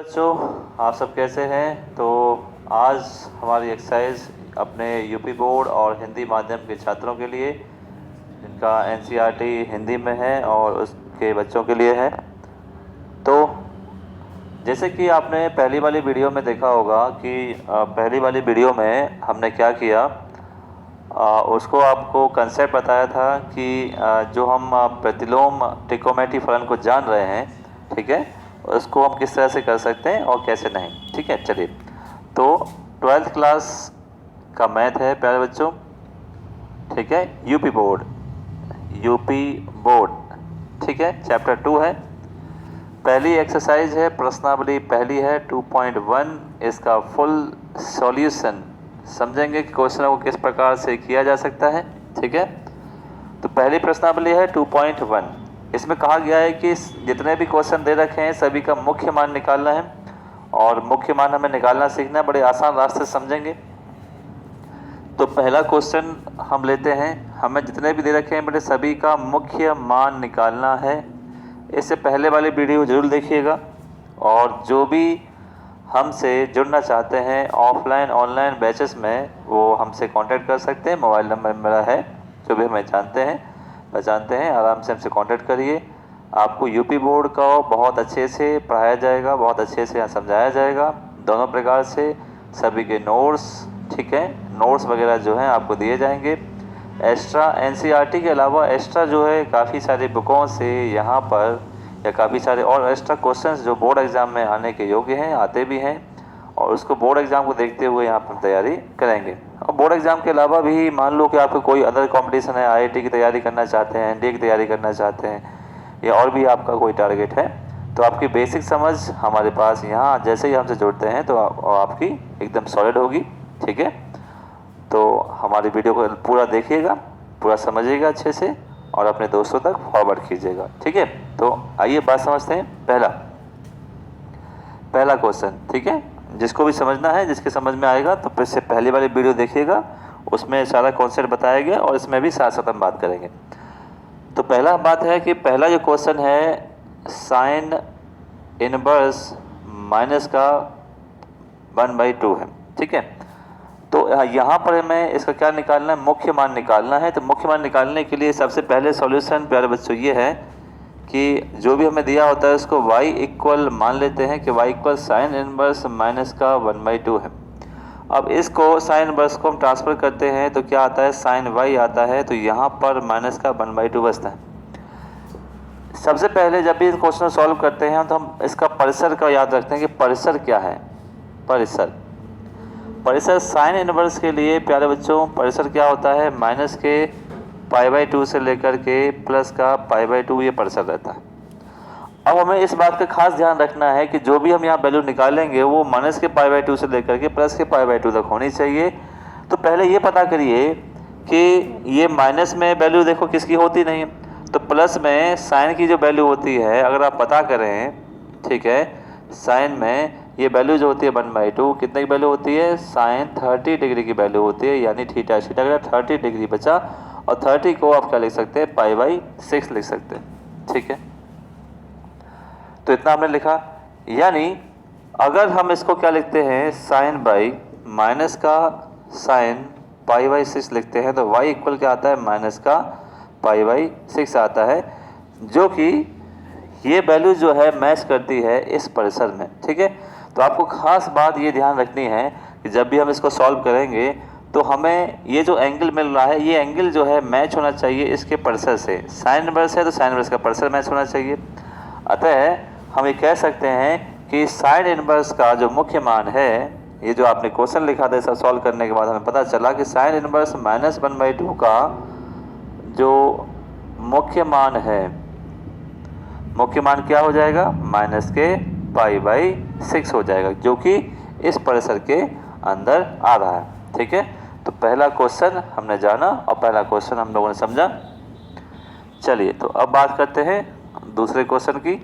बच्चों, आप सब कैसे हैं। तो आज हमारी एक्सरसाइज अपने यूपी बोर्ड और हिंदी माध्यम के छात्रों के लिए, जिनका एनसीईआरटी हिंदी में है और उसके बच्चों के लिए है। तो जैसे कि आपने पहली वाली वीडियो में देखा होगा कि पहली वाली वीडियो में हमने क्या किया, उसको आपको कंसेप्ट बताया था कि जो हम प्रतिलोम ट्रिकोमेट्री फलन को जान रहे हैं, ठीक है, उसको हम किस तरह से कर सकते हैं और कैसे नहीं। ठीक है, चलिए। तो 12th क्लास का मैथ है प्यारे बच्चों, ठीक है, यूपी बोर्ड, ठीक है, चैप्टर 2 है। पहली एक्सरसाइज है, प्रश्नावली पहली है 2.1। इसका फुल सॉल्यूशन समझेंगे कि क्वेश्चनों को किस प्रकार से किया जा सकता है। ठीक है, तो पहली प्रश्नावली है 2.1। इसमें कहा गया है कि जितने भी क्वेश्चन दे रखे हैं सभी का मुख्य मान निकालना है, और मुख्य मान हमें निकालना सीखना है, बड़े आसान रास्ते समझेंगे। तो पहला क्वेश्चन हम लेते हैं, हमें जितने भी दे रखे हैं बड़े सभी का मुख्य मान निकालना है। इससे पहले वाली वीडियो जरूर देखिएगा, और जो भी हमसे जुड़ना चाहते हैं ऑफलाइन ऑनलाइन बैचेस में, वो हमसे कांटेक्ट कर सकते हैं। मोबाइल नंबर मेरा है, जो भी हमें पहचानते हैं आराम से हमसे कांटेक्ट करिए। आपको यूपी बोर्ड का बहुत अच्छे से पढ़ाया जाएगा, बहुत अच्छे से समझाया जाएगा, दोनों प्रकार से। सभी के नोट्स, ठीक है, नोट्स वगैरह जो हैं आपको दिए जाएंगे। एक्स्ट्रा एनसीईआरटी के अलावा एक्स्ट्रा जो है काफ़ी सारी बुकों से यहाँ पर, या काफ़ी सारे और एक्स्ट्रा क्वेश्चंस जो बोर्ड एग्ज़ाम में आने के योग्य हैं, आते भी हैं, और उसको बोर्ड एग्ज़ाम को देखते हुए यहाँ पर तैयारी करेंगे। और बोर्ड एग्ज़ाम के अलावा भी मान लो कि आपको कोई अदर कंपटीशन है, आईआईटी की तैयारी करना चाहते हैं, एनडीए की तैयारी करना चाहते हैं, या और भी आपका कोई टारगेट है, तो आपकी बेसिक समझ हमारे पास यहाँ जैसे ही हमसे जुड़ते हैं तो आपकी एकदम सॉलिड होगी। ठीक है, तो हमारी वीडियो को पूरा देखिएगा, पूरा समझिएगा अच्छे से, और अपने दोस्तों तक फॉरवर्ड कीजिएगा। ठीक है, तो आइए बात समझते हैं। पहला क्वेश्चन, ठीक है, जिसको भी समझना है, जिसके समझ में आएगा तो फिर से पहली वाली वीडियो देखिएगा, उसमें सारा कॉन्सेप्ट बताया गया, और इसमें भी साथ साथ हम बात करेंगे। तो पहला बात है कि पहला जो क्वेश्चन है, साइन इनवर्स माइनस का 1/2 है। ठीक है, तो यहाँ पर हमें इसका क्या निकालना है, मुख्य मान निकालना है। तो मुख्य मान निकालने के लिए सबसे पहले सॉल्यूशन प्यारे बच्चों ये है कि जो भी हमें दिया होता है उसको y इक्वल मान लेते हैं कि y equal sine inverse minus का 1/2 है। अब इसको साइन इनवर्स को हम ट्रांसफर करते हैं तो क्या आता है, साइन y आता है, तो यहाँ पर माइनस का 1/2 बचता है। सबसे पहले जब भी इस क्वेश्चन सॉल्व करते हैं तो हम इसका परिसर का याद रखते हैं कि परिसर क्या है। परिसर साइन इनवर्स के लिए प्यारे बच्चों परिसर क्या होता है, माइनस के π/2 से लेकर के प्लस का π/2 ये परिसर रहता है। अब हमें इस बात का खास ध्यान रखना है कि जो भी हम यहाँ वैल्यू निकालेंगे वो माइनस के π/2 से लेकर के प्लस के π/2 तक होनी चाहिए। तो पहले ये पता करिए कि ये माइनस में वैल्यू देखो किसकी होती नहीं है, तो प्लस में साइन की जो वैल्यू होती है अगर आप पता करें, ठीक है, साइन में ये वैल्यू जो होती है 1/2 कितने की वैल्यू होती है, साइन 30 डिग्री की वैल्यू होती है, यानी थीटा अगर 30 डिग्री बचा, और 30 को आप क्या लिख सकते हैं, π/6 लिख सकते हैं। ठीक है, तो इतना हमने लिखा। यानी अगर हम इसको क्या लिखते हैं, साइन बाई माइनस का साइन π/6 लिखते हैं, तो y इक्वल क्या आता है, माइनस का π/6 आता है, जो कि ये वैल्यू जो है मैच करती है इस परिसर में। ठीक है, तो आपको खास बात ये ध्यान रखनी है कि जब भी हम इसको सॉल्व करेंगे तो हमें ये जो एंगल मिल रहा है, ये एंगल जो है मैच होना चाहिए इसके परिसर से। साइन इनवर्स है तो साइन इनवर्स का परिसर मैच होना चाहिए। अतः हम ये कह सकते हैं कि साइन इनवर्स का जो मुख्य मान है, ये जो आपने क्वेश्चन लिखा था इसका सॉल्व करने के बाद हमें पता चला कि साइन इनवर्स माइनस 1/2 का जो मुख्य मान है, मुख्य मान क्या हो जाएगा, माइनस के π/6 हो जाएगा, जो कि इस परिसर के अंदर आ रहा है। ठीक है, तो पहला क्वेश्चन हमने जाना और पहला क्वेश्चन हम लोगों ने समझा। चलिए, तो अब बात करते हैं दूसरे क्वेश्चन की।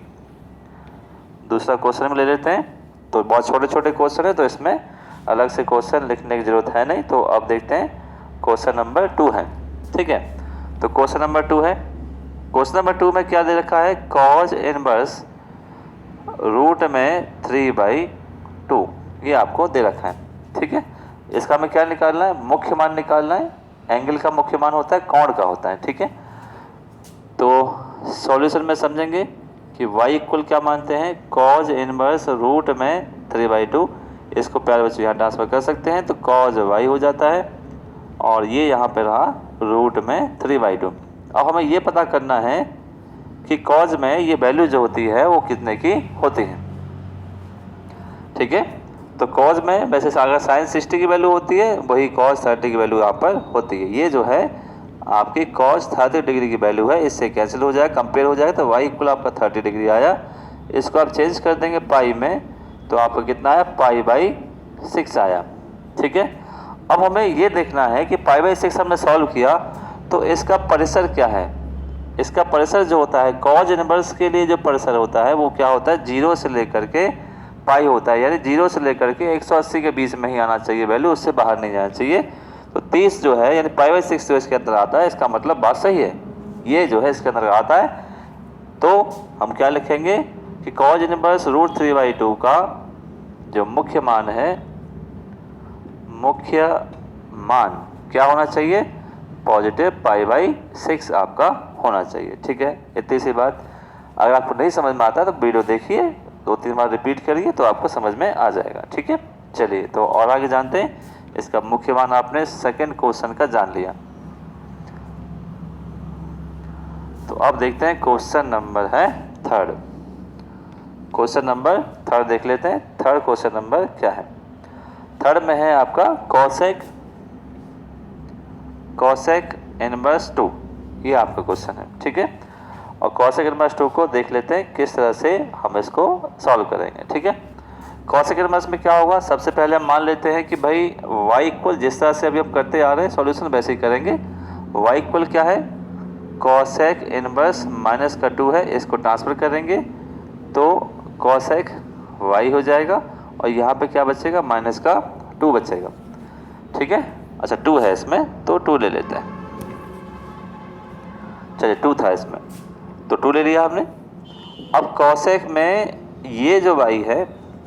दूसरा क्वेश्चन में ले लेते हैं। तो बहुत छोटे छोटे क्वेश्चन है, तो इसमें अलग से क्वेश्चन लिखने की जरूरत है नहीं। तो अब देखते हैं क्वेश्चन नंबर 2 है। ठीक है, तो क्वेश्चन नंबर 2 है। क्वेश्चन नंबर 2 में क्या दे रखा है, कॉज इनवर्स रूट में 3/2 ये आपको दे रखा है। ठीक है, इसका हमें क्या निकालना है, मुख्य मान निकालना है। एंगल का मुख्य मान होता है कोण का होता है। ठीक है, तो सॉल्यूशन में समझेंगे कि y इक्वल क्या मानते हैं, cos इनवर्स रूट में 3/2। इसको प्यारे बच्चों यहाँ ट्रांसफर कर सकते हैं तो cos y हो जाता है और ये यहाँ पे रहा रूट में 3/2। अब हमें ये पता करना है कि cos में ये वैल्यू जो होती है वो कितने की होती है। ठीक है, तो cos में वैसे अगर sin 60 की वैल्यू होती है वही cos 30 की वैल्यू यहाँ पर होती है। ये जो है आपकी cos 30 डिग्री की वैल्यू है, इससे कैंसिल हो जाएगा, कंपेयर हो जाएगा, तो y इक्वल आपका 30 डिग्री आया। इसको आप चेंज कर देंगे पाई में तो आपका कितना आया, π/6 आया। ठीक है, अब हमें ये देखना है कि π/6 हमने सॉल्व किया तो इसका परिसर क्या है। इसका परिसर जो होता है cos इनवर्स के लिए जो परिसर होता है वो क्या होता है, 0 से लेकर के पाई होता है, यानी 0 से लेकर के 180 के बीच में ही आना चाहिए वैल्यू, उससे बाहर नहीं जाना चाहिए। तो 30 जो है यानी π/6 जो इसके अंदर आता है, इसका मतलब बात सही है, ये जो है इसके अंदर आता है। तो हम क्या लिखेंगे कि cos इनवर्स रूट 3/2 का जो मुख्य मान है, मुख्य मान क्या होना चाहिए, पॉजिटिव π/6 आपका होना चाहिए। ठीक है, इतनी सी बात। अगर आपको नहीं समझ में आता तो वीडियो देखिए, 2-3 बार रिपीट करिए तो आपको समझ में आ जाएगा। ठीक है, चलिए तो और आगे जानते हैं। इसका मुख्य मान आपने सेकंड क्वेश्चन का जान लिया, तो अब देखते हैं क्वेश्चन नंबर है थर्ड। क्वेश्चन नंबर थर्ड देख लेते हैं। थर्ड क्वेश्चन नंबर क्या है, थर्ड में है आपका cosec इनवर्स 2, ये आपका क्वेश्चन है। ठीक है, और cosec इनवर्स 2 को देख लेते हैं किस तरह से हम इसको सॉल्व करेंगे। ठीक है, cosec इनवर्स में क्या होगा, सबसे पहले हम मान लेते हैं कि भाई y इक्वल जिस तरह से अभी हम करते आ रहे हैं सॉल्यूशन वैसे ही करेंगे। y इक्वल क्या है, cosec इनवर्स -2 है, इसको ट्रांसफर करेंगे तो cosec y हो जाएगा और यहाँ पे क्या बचेगा, -2 बचेगा। ठीक है, अच्छा 2 है इसमें तो 2 ले लेते हैं। चलिए 2 था इसमें तो 2 ले लिया हमने। अब cosec में ये जो y है,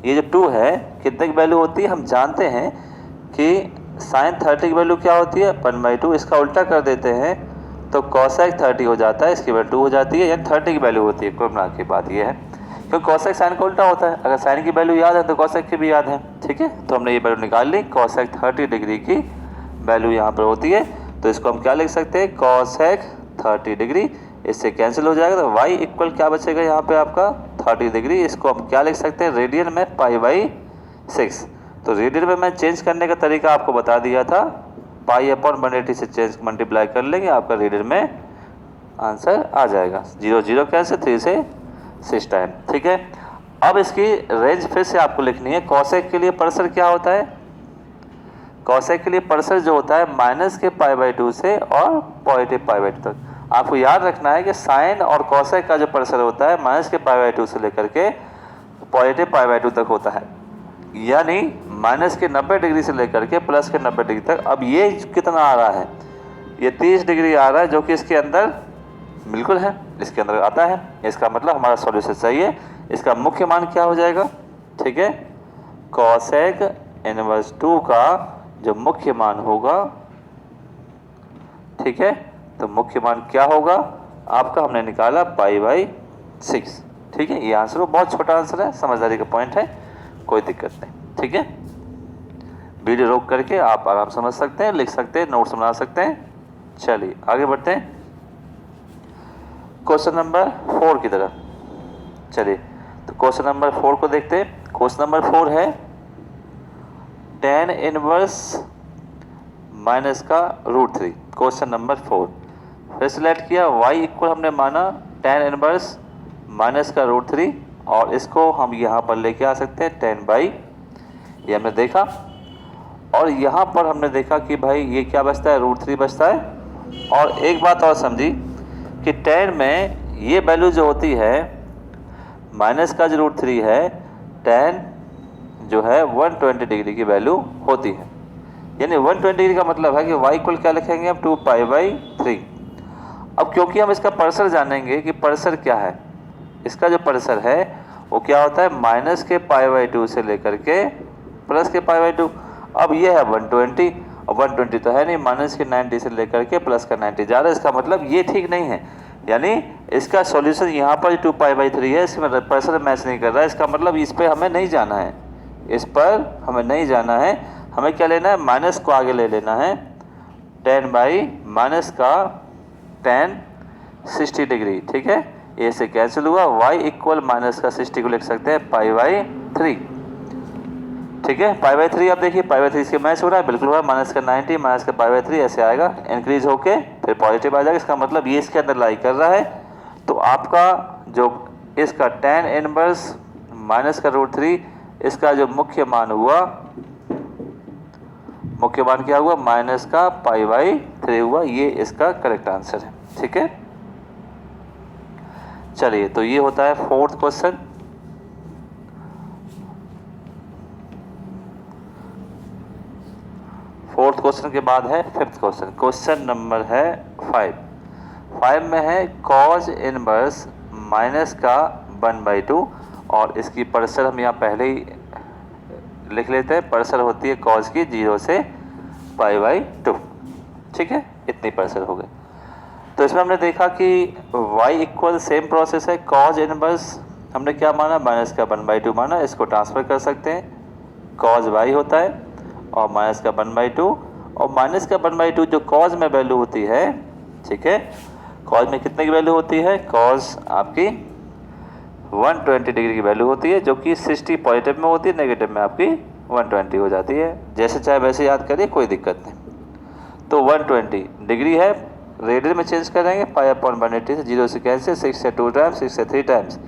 ये जो 2 है, कितने की वैल्यू होती है, हम जानते हैं कि sin 30 की वैल्यू क्या होती है, 1/2। इसका उल्टा कर देते हैं तो cosec 30 हो जाता है, इसकी वैल्यू 2 हो जाती है, यानी 30 की वैल्यू होती है। कोई की बात ये है क्योंकि cosec sin का उल्टा होता है, अगर sin की वैल्यू याद है तो cosec की भी याद है। ठीक है, तो हमने ये वैल्यू निकाल ली, cosec 30 डिग्री की वैल्यू यहाँ पर होती है, तो इसको हम क्या लिख सकते हैं, cosec 30 डिग्री, इससे कैंसिल हो जाएगा तो y इक्वल क्या बचेगा यहाँ पे आपका 30 डिग्री। इसको हम क्या लिख सकते हैं, रेडियन में π/6। तो रेडियन में मैं चेंज करने का तरीका आपको बता दिया था, π/180 से चेंज मल्टीप्लाई कर लेंगे, आपका रेडियन में आंसर आ जाएगा। 0 0 कैसे, 3 से 6 टाइम। ठीक है, अब इसकी रेंज फिर से आपको लिखनी है। cosec के लिए परिसर क्या होता है, cosec के लिए परिसर जो होता है -π/2 से और π/2 तक। आपको याद रखना है कि साइन और cosec का जो परिसर होता है -π/2 से लेकर के π/2 तक होता है, यानी -90 डिग्री से लेकर के +90 डिग्री तक। अब ये कितना आ रहा है, ये 30 डिग्री आ रहा है, जो कि इसके अंदर बिल्कुल है, इसके अंदर आता है। इसका मतलब हमारा सॉल्यूशन सही है। इसका मुख्य मान क्या हो जाएगा, ठीक है, cosec इनवर्स 2 का जो मुख्य मान होगा, ठीक है, तो मुख्य मान क्या होगा आपका, हमने निकाला π/6। ठीक है, ये आंसर बहुत छोटा आंसर है, समझदारी का पॉइंट है, कोई दिक्कत नहीं। ठीक है, वीडियो रोक करके आप आराम समझ सकते हैं, लिख सकते हैं, नोट्स बना सकते हैं। चलिए आगे बढ़ते हैं क्वेश्चन नंबर 4 की तरफ। चलिए तो क्वेश्चन नंबर 4 को देखते हैं। क्वेश्चन नंबर 4 है tan इनवर्स -√3। क्वेश्चन नंबर 4 फिर सिलेक्ट किया, y इक्वल हमने माना tan इनवर्स -√3 और इसको हम यहाँ पर लेके आ सकते हैं tan/, ये हमने देखा। और यहाँ पर हमने देखा कि भाई ये क्या बचता है, √3 बचता है। और एक बात और समझी कि tan में ये वैल्यू जो होती है माइनस का जो √3 है, tan जो है 120 डिग्री की वैल्यू होती है, यानी 120 डिग्री का मतलब है कि y इक्वल क्या लिखेंगे हम, 2π/3। अब क्योंकि हम इसका परिसर जानेंगे कि परिसर क्या है, इसका जो परिसर है वो क्या होता है माइनस के π/2 से लेकर के प्लस के π/2। अब ये है 120 और 120 तो है नहीं, माइनस के 90 से लेकर के प्लस का 90 जा रहा है। इसका मतलब ये ठीक नहीं है, यानी इसका सॉल्यूशन यहाँ पर 2π/3 है, इसमें प्रेशर मैच नहीं कर रहा है। इसका मतलब इस पर हमें नहीं जाना है, इस पर हमें नहीं जाना है। हमें क्या लेना है, माइनस को आगे ले लेना है। 10 माइनस का 10 60 डिग्री, ठीक है, ए से कैंसिल हुआ। y इक्वल माइनस का 60 को लिख सकते हैं π/3, ठीक है। π/3 अब देखिए π/3 इसके मैच हो रहा है, बिल्कुल हो रहा है। माइनस का 90 माइनस का π/3 ऐसे आएगा, इंक्रीज होके फिर पॉजिटिव आ जाएगा। इसका मतलब ये इसके अंदर लाई कर रहा है। तो आपका जो इसका tan इनवर्स माइनस का √3 इसका जो मुख्य मान हुआ, मुख्य मान क्या हुआ, माइनस का π/3 हुआ। ये इसका करेक्ट आंसर है, ठीक है। चलिए, तो ये होता है फोर्थ क्वेश्चन। फोर्थ क्वेश्चन के बाद है फिफ्थ क्वेश्चन। क्वेश्चन नंबर है 5 में है कॉज इनवर्स माइनस का 1/2 और इसकी परसर हम यहाँ पहले ही लिख लेते हैं। परसर होती है कॉज की 0 से π/2, ठीक है, इतनी परसर हो गई। तो इसमें हमने देखा कि y इक्वल सेम प्रोसेस है। कॉज इनवर्स हमने क्या माना, माइनस का 1/2 माना। इसको ट्रांसफर कर सकते हैं, कॉज y होता है और माइनस का 1/2 और माइनस का 1/2 जो कॉज में वैल्यू होती है, ठीक है, कॉज में कितने की वैल्यू होती है, कॉज आपकी 120 डिग्री की वैल्यू होती है, जो कि 60 पॉजिटिव में होती है, नेगेटिव में आपकी 120 हो जाती है। जैसे चाहे वैसे याद करिए, कोई दिक्कत नहीं। तो 120 डिग्री है, रेडियन में चेंज करेंगे, π/180 से 0 से कैंसिल, 6 से 2 टाइम्स, 6 से 3 टाइम्स,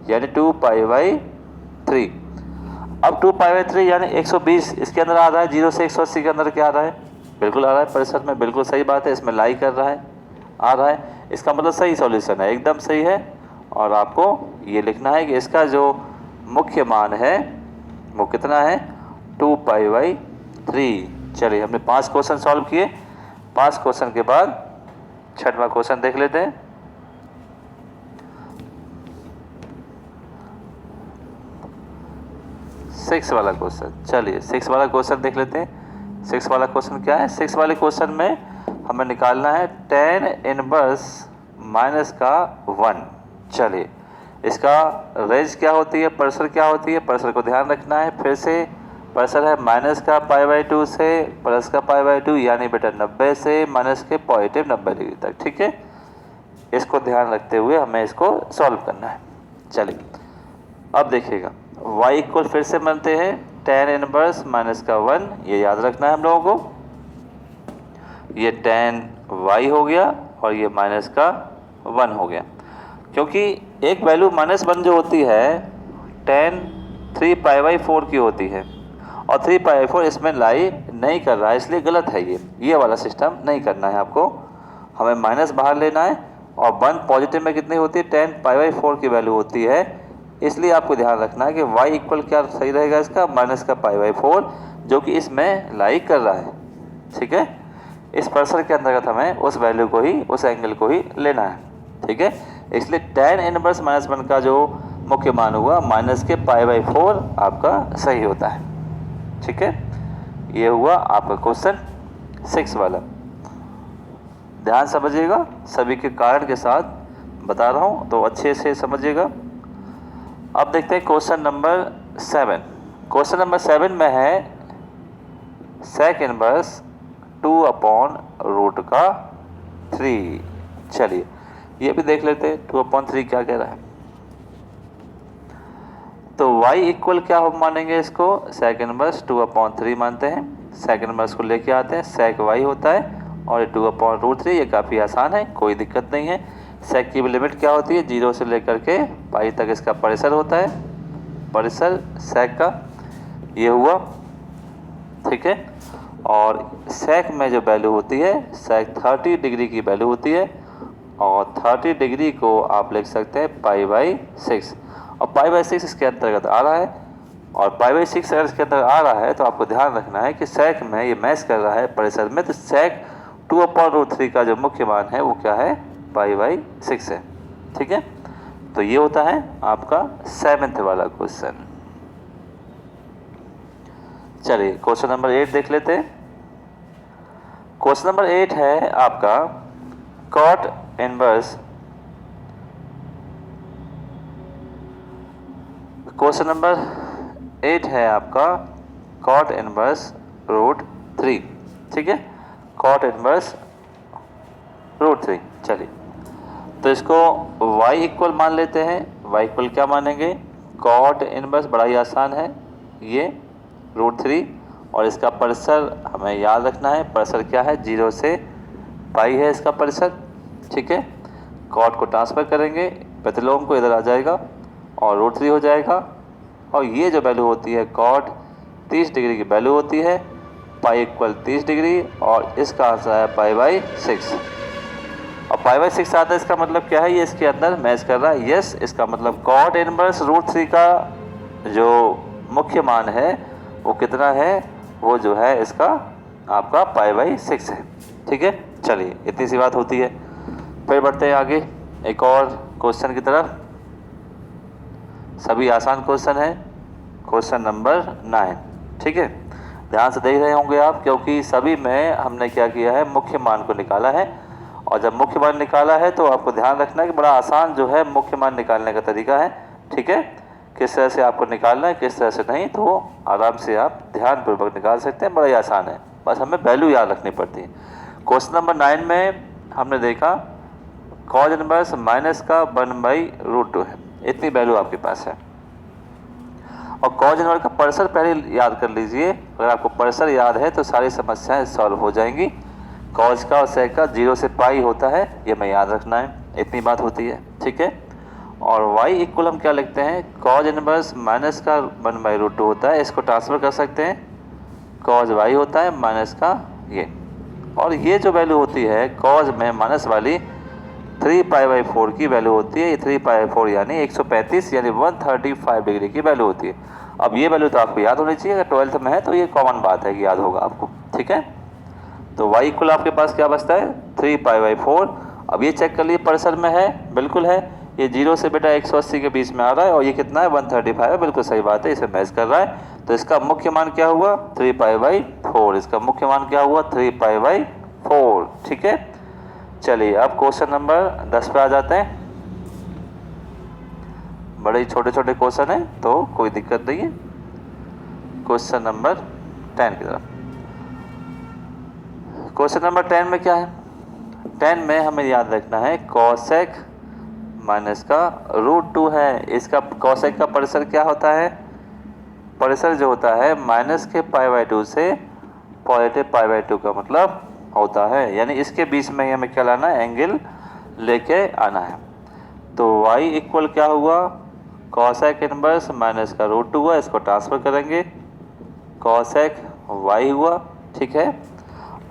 यानी 2π/3। अब 2π/3 यानी 120 इसके अंदर आ रहा है। 0 से 180 के अंदर क्या आ रहा है, बिल्कुल आ रहा है परिसर में, बिल्कुल सही बात है। इसमें लाई कर रहा है, आ रहा है। इसका मतलब सही सॉल्यूशन है, एकदम सही है। और आपको ये लिखना है कि इसका जो मुख्य मान है वो कितना है, 2π/3। चलिए, हमने 5 क्वेश्चन सॉल्व किए। 5 क्वेश्चन के बाद 6वां क्वेश्चन देख लेते हैं। सिक्स वाला क्वेश्चन, चलिए 6 वाला क्वेश्चन देख लेते हैं। 6 वाला क्वेश्चन क्या है, 6 वाले क्वेश्चन में हमें निकालना है tan इनवर्स माइनस का 1। चलिए, इसका रेंज क्या होती है, प्रेशर क्या होती है, प्रेशर को ध्यान रखना है। फिर से प्रेशर है माइनस का π/2 से प्लस का π/2, यानी बेटा 90 से माइनस के पॉजिटिव 90 डिग्री तक, ठीक है। इसको ध्यान रखते हुए हमें इसको सॉल्व करना है। चलिए, अब देखिएगा, y इक्वल फिर से बनते हैं tan इनवर्स माइनस का 1, ये याद रखना है हम लोगों को। ये tan y हो गया और ये माइनस का 1 हो गया, क्योंकि एक वैल्यू -1 जो होती है tan 3π/4 की होती है और 3π/4 इसमें लाई नहीं कर रहा है, इसलिए गलत है। ये वाला सिस्टम नहीं करना है आपको। हमें माइनस बाहर लेना है और 1 पॉजिटिव में कितनी होती है, tan π/4 की वैल्यू होती है। इसलिए आपको ध्यान रखना है कि y इक्वल क्या सही रहेगा, इसका माइनस का π/4, जो कि इसमें लाई कर रहा है, ठीक है। इस प्रेशर के अंतर्गत हमें उस वैल्यू को ही, उस एंगल को ही लेना है, ठीक है। इसलिए tan इनवर्स -1 का जो मुख्य मान हुआ माइनस के π/4 आपका सही होता है, ठीक है। ये हुआ आपका क्वेश्चन 6 वाला। ध्यान समझिएगा, सभी के कारण के साथ बता रहा हूँ, तो अच्छे से समझिएगा। अब देखते हैं क्वेश्चन नंबर 7। क्वेश्चन नंबर 7 में है sec इनवर्स 2/√3। चलिए, ये भी देख लेते हैं 2/3 क्या कह रहा है। तो y इक्वल क्या हम मानेंगे, इसको sec इनवर्स 2/3 मानते हैं। sec इनवर्स को लेके आते हैं, sec y होता है और ये 2/√3, ये काफ़ी आसान है, कोई दिक्कत नहीं है। sec की लिमिट क्या होती है, 0 से लेकर के पाई तक इसका परिसर होता है, परिसर sec का, ये हुआ, ठीक है। और sec में जो वैल्यू होती है, sec 30 डिग्री की वैल्यू होती है और 30 डिग्री को आप लिख सकते हैं π/6 और π/6 इसके अंतर्गत आ रहा है। और π/6 अगर इसके अंदर आ रहा है तो आपको ध्यान रखना है कि sec में ये मैच कर रहा है परिसर में, तो sec 2/√3 का जो मुख्य मान है वो क्या है, π/6 है, ठीक है। तो ये होता है आपका 7th वाला क्वेश्चन। चलिए क्वेश्चन नंबर 8 देख लेते हैं। क्वेश्चन नंबर 8 है आपका कॉट इनवर्स। क्वेश्चन नंबर 8 है आपका कॉट इनवर्स √3। ठीक है, कॉट इनवर्स √3। चलिए तो इसको y इक्वल मान लेते हैं। y इक्वल क्या मानेंगे, कॉट इनवर्स, बड़ा ही आसान है ये √3। और इसका परिसर हमें याद रखना है, परिसर क्या है, 0 से पाई है इसका परिसर। ठीक है, कॉट को ट्रांसफ़र करेंगे, प्रतिलोम को इधर आ जाएगा और √3 हो जाएगा। और ये जो वैल्यू होती है कॉट 30 डिग्री की वैल्यू होती है, पाई इक्वल 30 डिग्री, और इसका आंसर है π/6। और π/6 आता है, इसका मतलब क्या है, ये इसके अंदर मैच कर रहा है। यस, इसका मतलब कॉट इनवर्स √3 का जो मुख्य मान है वो कितना है, वो जो है इसका आपका π/6 है। ठीक है, चलिए इतनी सी बात होती है। फिर बढ़ते हैं आगे एक और क्वेश्चन की तरफ। सभी आसान क्वेश्चन है, क्वेश्चन नंबर 9। ठीक है, ध्यान से देख रहे होंगे आप, क्योंकि सभी में हमने क्या किया है, मुख्य मान को निकाला है। और जब मुख्य मान निकाला है तो आपको ध्यान रखना है कि बड़ा आसान जो है मुख्य मान निकालने का तरीका है। ठीक है, किस तरह से आपको निकालना है, किस तरह से नहीं, तो आराम से आप ध्यानपूर्वक निकाल सकते हैं, बड़ा ही आसान है, बस हमें वैल्यू याद रखनी पड़ती है। क्वेश्चन नंबर 9 में हमने देखा कॉज इनवर्स माइनस का 1/√2 है, इतनी वैल्यू आपके पास है। और कॉज इनवर्स का परिसर पहले याद कर लीजिए, अगर आपको परिसर याद है तो सारी समस्याएं सॉल्व हो जाएंगी। कॉज का और सेक का 0 से पाई होता है, ये हमें याद रखना है, इतनी बात होती है। ठीक है, और y इक्वल हम क्या लिखते हैं, कॉज इनवर्स माइनस का 1/√2 होता है, इसको ट्रांसफर कर सकते हैं, कॉज y होता है माइनस का ये। और ये जो वैल्यू होती है कॉज में माइनस वाली 3π/4 की वैल्यू होती है। ये 3π/4 यानी 135 यानी 135 डिग्री की वैल्यू होती है। अब ये वैल्यू तो आपको याद होनी चाहिए, अगर 12th में है तो ये कॉमन बात है कि याद होगा आपको। ठीक है, तो y इक्वल आपके पास क्या बचता है, 3π/4। अब ये चेक कर लिए परिसर में है, बिल्कुल है, ये 0 से बेटा 180 के बीच में आ रहा है, और ये कितना है 135 है, बिल्कुल सही बात है, इसे मैच कर रहा है। तो इसका मुख्य मान क्या हुआ, 3π/4। इसका मुख्य मान क्या हुआ, 3π/4। ठीक है, चलिए अब क्वेश्चन नंबर 10 पे आ जाते हैं। बड़े ही छोटे छोटे क्वेश्चन है तो कोई दिक्कत नहीं है। क्वेश्चन नंबर 10 की तरफ। क्वेश्चन नंबर 10 में क्या है, 10 में हमें याद रखना है कॉसेक माइनस का √2 है। इसका कॉसेक का परिसर क्या होता है, परिसर जो होता है माइनस के π/2 से पॉजिटिव π/2 का मतलब होता है, यानी इसके बीच में ही हमें क्या लाना है, एंगल लेके आना है। तो y इक्वल क्या हुआ, कॉसेक इनवर्स माइनस का √2 हुआ, इसको ट्रांसफर करेंगे, कॉसेक y हुआ। ठीक है,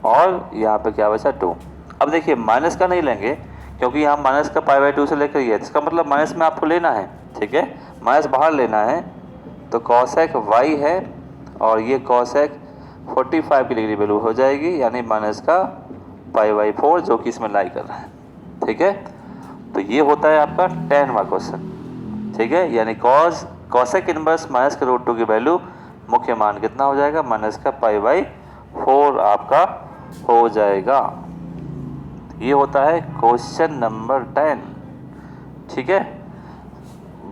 और यहाँ पे क्या बचा 2। अब देखिए माइनस का नहीं लेंगे क्योंकि यहाँ माइनस का π/2 से लेकर ये, इसका मतलब माइनस में आपको लेना है। ठीक है, माइनस बाहर लेना है, तो कॉसेक y है और ये कॉसेक 45 की डिग्री वैल्यू हो जाएगी, यानी माइनस का π/4 जो कि इसमें लाई कर रहा है। ठीक है, तो ये होता है आपका 10वां क्वेश्चन। ठीक है, यानी कॉसेक इनवर्स माइनस का √2 की वैल्यू मुख्य मान कितना हो जाएगा, माइनस का π/4 आपका हो जाएगा। ये होता है क्वेश्चन नंबर 10। ठीक है,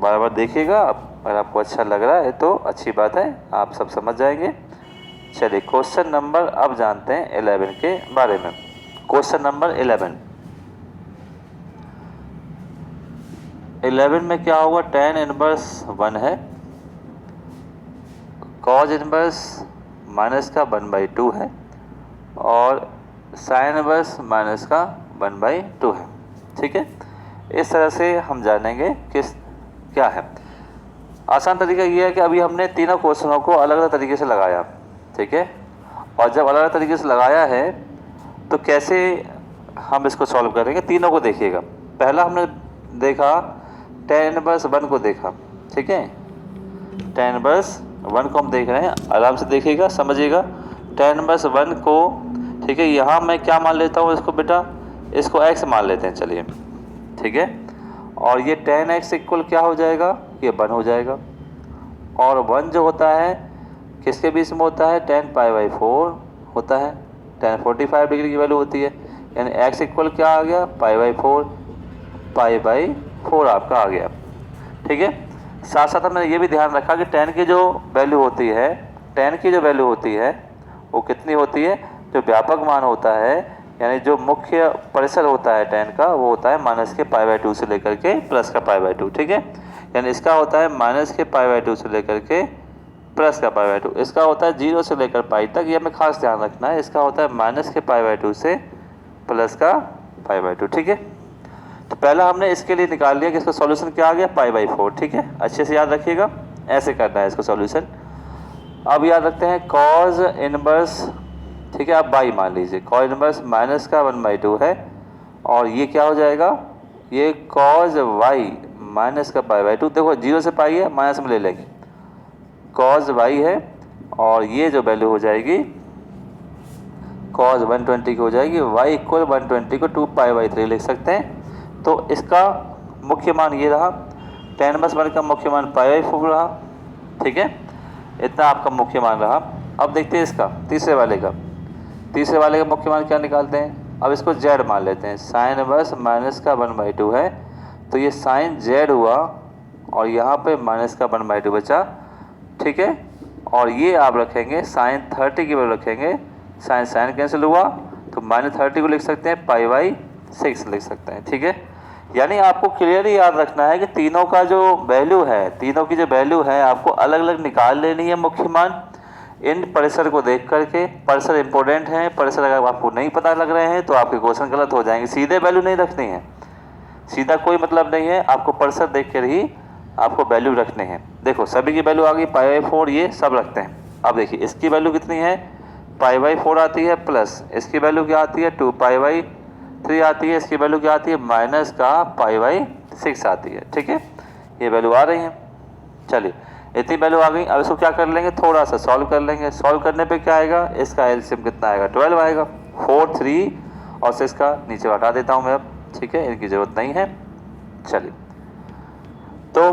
बार बार देखिएगा, अगर आपको अच्छा लग रहा है तो अच्छी बात है, आप सब समझ जाएंगे। चलिए क्वेश्चन नंबर अब जानते हैं 11 के बारे में। क्वेश्चन नंबर 11 में क्या होगा, tan इनवर्स 1 है, cos इनवर्स माइनस का 1/2 है, और sin इनवर्स माइनस का 1/2 है। ठीक है, इस तरह से हम जानेंगे किस क्या है। आसान तरीका ये है कि अभी हमने तीनों क्वेश्चनों को अलग अलग तरीके से लगाया। ठीक है, और जब अलग अलग तरीके से लगाया है तो कैसे हम इसको सॉल्व करेंगे, तीनों को देखिएगा। पहला हमने देखा tan इनवर्स 1 को देखा। ठीक है, tan इनवर्स 1 को हम देख रहे हैं, आराम से देखिएगा, समझिएगा। tan इनवर्स 1 को, ठीक है, यहाँ मैं क्या मान लेता हूँ इसको बेटा, इसको x मान लेते हैं, चलिए। ठीक है, और ये tan x इक्वल क्या हो जाएगा, ये 1 हो जाएगा। और 1 जो होता है किसके बीच में होता है, tan π/4 होता है, tan 45 डिग्री की वैल्यू होती है, यानी x इक्वल क्या आ गया, π/4, π/4 आपका आ गया। ठीक है। साथ साथ हमने ये भी ध्यान रखा कि tan की जो वैल्यू होती है, tan की जो वैल्यू होती है वो कितनी होती है, जो व्यापक मान होता है यानी जो मुख्य परिसर होता है tan का, वो होता है -π/2 से लेकर के +π/2। ठीक है, यानी इसका होता है -π/2 से लेकर के +π/2, इसका होता है 0 से लेकर पाई तक, ये हमें खास ध्यान रखना है। इसका होता है -π/2 से +π/2। ठीक है, तो पहला हमने इसके लिए निकाल लिया कि इसका सॉल्यूशन क्या आ गया, π/4। ठीक है, अच्छे से याद रखिएगा, ऐसे करना है इसको सॉल्यूशन। अब याद रखते हैं cos इनवर्स, ठीक है, आप बाई मान लीजिए, cos इनवर्स -1/2 है, और ये क्या हो जाएगा, ये cos y -π/2, देखो 0 से पाई है, माइनस में ले लेंगे, cos y है, और ये जो वैल्यू हो जाएगी cos 120 की हो जाएगी, y इक्वल 120 को 2π/3 लिख सकते हैं। तो इसका मुख्य मान ये रहा, tan इनवर्स 1 का मुख्य मान π/4 रहा। ठीक है, इतना आपका मुख्य मान रहा। अब देखते हैं इसका तीसरे वाले का मुख्य मान क्या निकालते हैं। अब इसको z मान लेते हैं, sin इनवर्स -1/2 है, तो ये sin z हुआ, और यहाँ पे -1/2 बचा। ठीक है, और ये आप रखेंगे sin 30 की वैल्यू रखेंगे, sin कैंसिल हुआ, तो -30 को लिख सकते हैं π/6 लिख सकते हैं। ठीक है, यानी आपको क्लियरली याद रखना है कि तीनों का जो वैल्यू है, तीनों की जो वैल्यू है आपको अलग अलग निकाल लेनी है मुख्य मान, इन परिसर को देख करके। परिसर इंपॉर्टेंट है, परिसर अगर आपको नहीं पता लग रहे हैं तो आपके क्वेश्चन गलत हो जाएंगे। सीधे वैल्यू नहीं रखनी है, सीधा कोई मतलब नहीं है, आपको परिसर देख कर ही आपको वैल्यू रखने हैं। देखो सभी की वैल्यू आ गई, π/4 ये सब रखते हैं। अब देखिए इसकी वैल्यू कितनी है, π/4 आती है, प्लस इसकी वैल्यू क्या आती है, 2π/3 आती है, इसकी वैल्यू क्या आती है, -π/6 आती है। ठीक है, ये वैल्यू आ रही है। चलिए इतनी वैल्यू आ गई, अब इसको क्या कर लेंगे, थोड़ा सा सॉल्व कर लेंगे। सॉल्व करने पे क्या आएगा, इसका एलसीएम कितना आएगा, 12 आएगा। 4, 3 और 6 का नीचे हटा देता हूँ मैं अब। ठीक है, इनकी ज़रूरत नहीं है। चलिए तो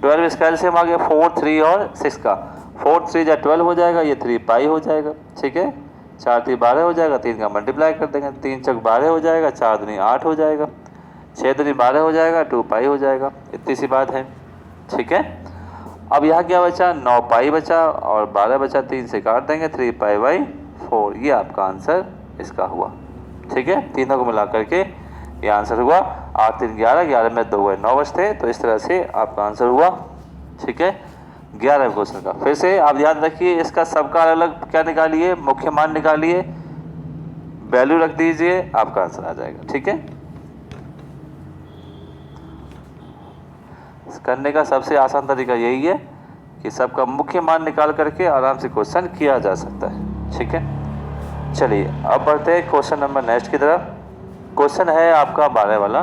12 इसका एलसीएम आ गया, 4, 3 और 6 का। 4, 3 या 12 हो जाएगा, ये 3π हो जाएगा। ठीक है, 4, 3 12 हो जाएगा, 3 का मल्टीप्लाई कर देंगे, 3 चौक 12 हो जाएगा, 4 दूनी 8 हो जाएगा, 6 दूनी 12 हो जाएगा, 2π हो जाएगा। इतनी सी बात है। ठीक है, अब यहाँ क्या बचा, 9π बचा, और 12 बचा, 3 से काट देंगे, 3π/4। ये आपका आंसर इसका हुआ। ठीक है, तीनों को मिला करके ये आंसर हुआ। 8, 3 11, 11 में 2 हुए, 9 बचते, तो इस तरह से आपका आंसर हुआ। ठीक है, 11 क्वेश्चन का। फिर से आप याद रखिए, इसका सबका अलग अलग क्या निकालिए, मुख्य मान निकालिए, वैल्यू रख दीजिए, आपका आंसर आ जाएगा। ठीक है, करने का सबसे आसान तरीका यही है कि सबका मुख्य मान निकाल करके आराम से क्वेश्चन किया जा सकता है। ठीक है, चलिए अब बढ़ते हैं क्वेश्चन नंबर नेक्स्ट की तरफ। क्वेश्चन है आपका 12 वाला,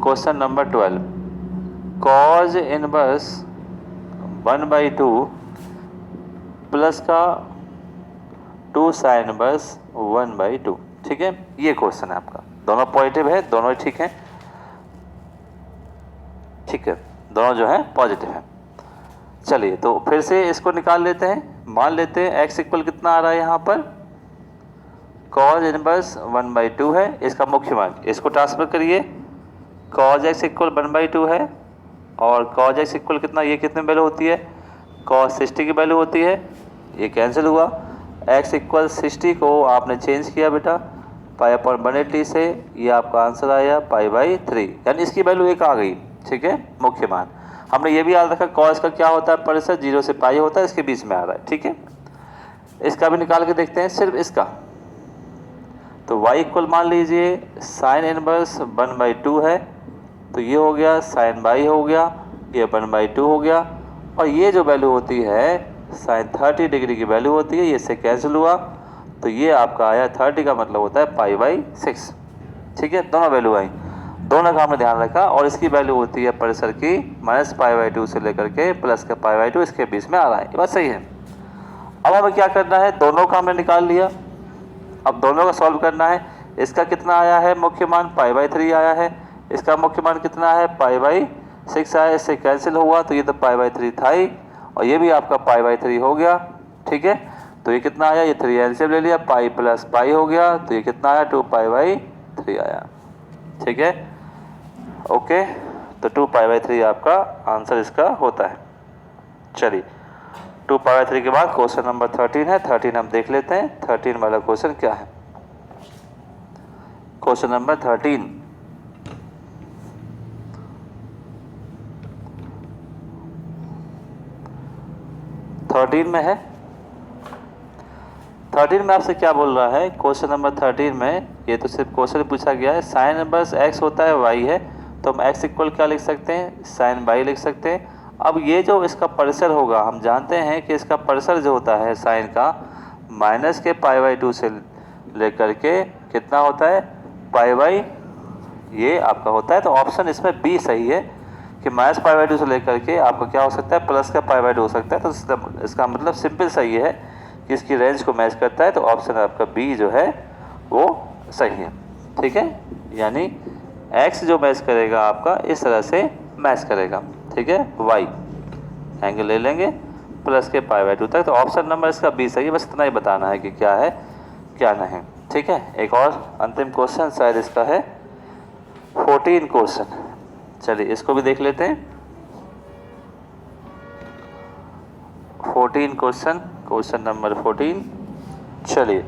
question number 12, cos inverse 1/2 plus का 2 sin इनवर्स 1/2। ठीक है, ये क्वेश्चन है आपका, दोनों पॉजिटिव है, दोनों ठीक है। ठीक है, दोनों जो है पॉजिटिव है। चलिए तो फिर से इसको निकाल लेते हैं। मान लेते हैं x इक्वल कितना आ रहा है यहाँ पर, cos इनवर्स 1/2 है, इसका मुख्य मान, इसको ट्रांसफर करिए, cos x इक्वल 1/2 है, और cos x इक्वल कितना, ये कितने वैल्यू होती है, cos 60 की वैल्यू होती है, ये कैंसिल हुआ। x इक्वल 60 को आपने चेंज किया बेटा π/180 से, ये आपका आंसर आया π/3, यानी इसकी वैल्यू 1 आ गई। ठीक है, मुख्य मान। हमने ये भी याद रखा cos का क्या होता है, परिसर 0 से π होता है, इसके बीच में आ रहा है। ठीक है, इसका भी निकाल के देखते हैं, सिर्फ इसका। तो y इक्वल मान लीजिए sin इनवर्स 1/2 है, तो ये हो गया sin y हो गया, ये 1/2 हो गया, और ये जो वैल्यू होती है sin 30 डिग्री की वैल्यू होती है, ये इससे कैंसिल हुआ, तो ये आपका आया 30 का मतलब होता है π/6। ठीक है, दोनों वैल्यू आई, दोनों का हमने ध्यान रखा, और इसकी वैल्यू होती है परिसर की -π/2 से लेकर के +π/2, इसके बीच में आ रहा है। ये बात सही है। अब हमें क्या करना है, दोनों का हमने निकाल लिया, अब दोनों का सॉल्व करना है। इसका कितना आया है मुख्य मान, π/3 आया है, इसका मुख्य मान कितना है, π/6 आया, इससे कैंसिल हुआ तो ये तो π/3 था ही, और ये भी आपका π/3 हो गया। ठीक है, तो ये कितना आया, ये 3 एलसीएम ले लिया, पाई प्लस पाई हो गया, तो ये कितना आया, 2π/3 आया। ठीक है, ओके, तो 2π/3 आपका आंसर इसका होता है। चलिए 2π/3 के बाद क्वेश्चन नंबर 13 है, 13 हम देख लेते हैं। 13 वाला क्वेश्चन क्या है, क्वेश्चन नंबर 13 में है। 13 में आपसे क्या बोल रहा है, क्वेश्चन नंबर 13 में ये तो सिर्फ क्वेश्चन पूछा गया है, साइन इनवर्स x होता है y है, तो हम x इक्वल क्या लिख सकते हैं, साइन y लिख सकते हैं। अब ये जो इसका परिसर होगा, हम जानते हैं कि इसका परिसर जो होता है साइन का, माइनस के π/2 से लेकर के कितना होता है, π/, ये आपका होता है। तो ऑप्शन इसमें बी सही है कि माइनस π/2 से लेकर के आपका क्या हो सकता है, प्लस का π/2 हो सकता है। तो इसका मतलब सिंपल सही है कि इसकी रेंज को मैच करता है, तो ऑप्शन आपका बी जो है वो सही है। ठीक है, यानी x जो मैच करेगा आपका इस तरह से मैच करेगा। ठीक है, y एंगल ले लेंगे प्लस के π/2 तक, तो ऑप्शन नंबर इसका बी सही है। बस इतना ही बताना है कि क्या है क्या नहीं। ठीक है, एक और अंतिम क्वेश्चन शायद इसका है 14 क्वेश्चन, चलिए इसको भी देख लेते हैं। 14 क्वेश्चन, क्वेश्चन नंबर 14। चलिए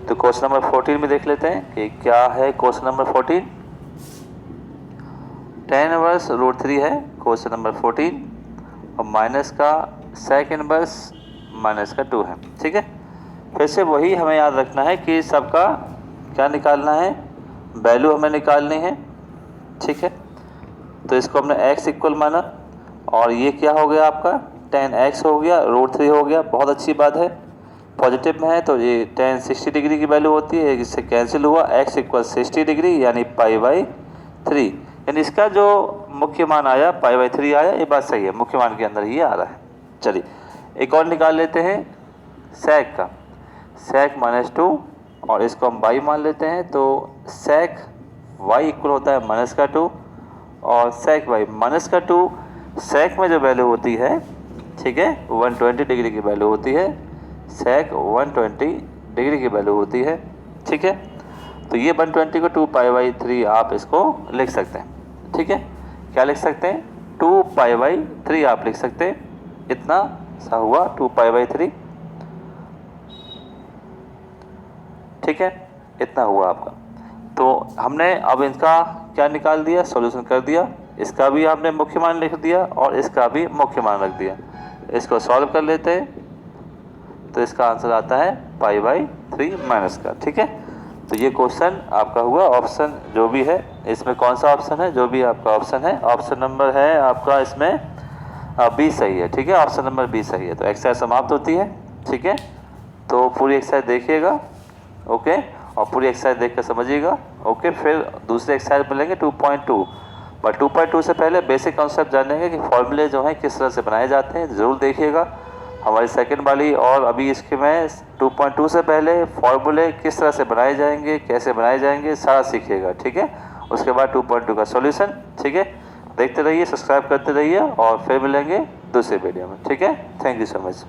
तो क्वेश्चन नंबर 14 में देख लेते हैं कि क्या है क्वेश्चन नंबर 14। tan इनवर्स √3 है क्वेश्चन नंबर 14, और माइनस का sec इनवर्स माइनस का 2 है। ठीक है, फिर से वही हमें याद रखना है कि सबका क्या निकालना है, वैल्यू हमें निकालनी है। ठीक है, तो इसको हमने x इक्वल माना, और ये क्या हो गया आपका tan x हो गया, √3 हो गया। बहुत अच्छी बात है, पॉजिटिव में है तो ये tan 60 डिग्री की वैल्यू होती है, इससे कैंसिल हुआ, x इक्वल 60 डिग्री यानी π/3, यानी इसका जो मुख्य मान आया π/3 आया, ये बात सही है, मुख्य मान के अंदर ही आ रहा है। चलिए एक और निकाल लेते हैं sec का, sec -2, और इसको हम y मान लेते हैं, तो sec y इक्वल होता है माइनस का 2, और sec y माइनस का 2, sec में जो वैल्यू होती है, ठीक है, 120 डिग्री की वैल्यू होती है, sec 120 डिग्री की वैल्यू होती है। ठीक है, तो ये 120 को 2π/3 आप इसको लिख सकते हैं। ठीक है, क्या लिख सकते हैं, 2π/3 आप लिख सकते हैं, इतना सा हुआ 2π/3। ठीक है, इतना हुआ आपका। तो हमने अब इनका क्या निकाल दिया, सॉल्यूशन कर दिया, इसका भी हमने मुख्य मान लिख दिया और इसका भी मुख्य मान रख दिया। इसको सॉल्व कर लेते हैं, तो इसका आंसर आता है π/3 माइनस का। ठीक है, तो ये क्वेश्चन आपका हुआ। ऑप्शन जो भी है इसमें, कौन सा ऑप्शन है, जो भी आपका ऑप्शन है, ऑप्शन नंबर है आपका इसमें बी सही है। ठीक है, ऑप्शन नंबर बी सही है। तो एक्सरसाइज समाप्त होती है। ठीक है, तो पूरी एक्सरसाइज देखिएगा, ओके, और पूरी एक्सरसाइज देख कर समझिएगा। ओके, फिर दूसरे एक्सरसाइज मिलेंगे 2.2, बट 2.2 से पहले बेसिक कॉन्सेप्ट जानेंगे कि फॉर्मूले जो हैं किस तरह से बनाए जाते हैं, ज़रूर देखिएगा हमारी सेकंड वाली। और अभी इसके में 2.2 से पहले फॉर्मूले किस तरह से बनाए जाएंगे, कैसे बनाए जाएंगे, सारा सीखिएगा। ठीक है, उसके बाद 2.2 का सॉल्यूशन। ठीक है, देखते रहिए, सब्सक्राइब करते रहिए, और फिर मिलेंगे दूसरे वीडियो में। ठीक है, थैंक यू सो मच।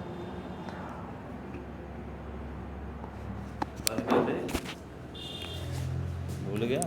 भूल गया।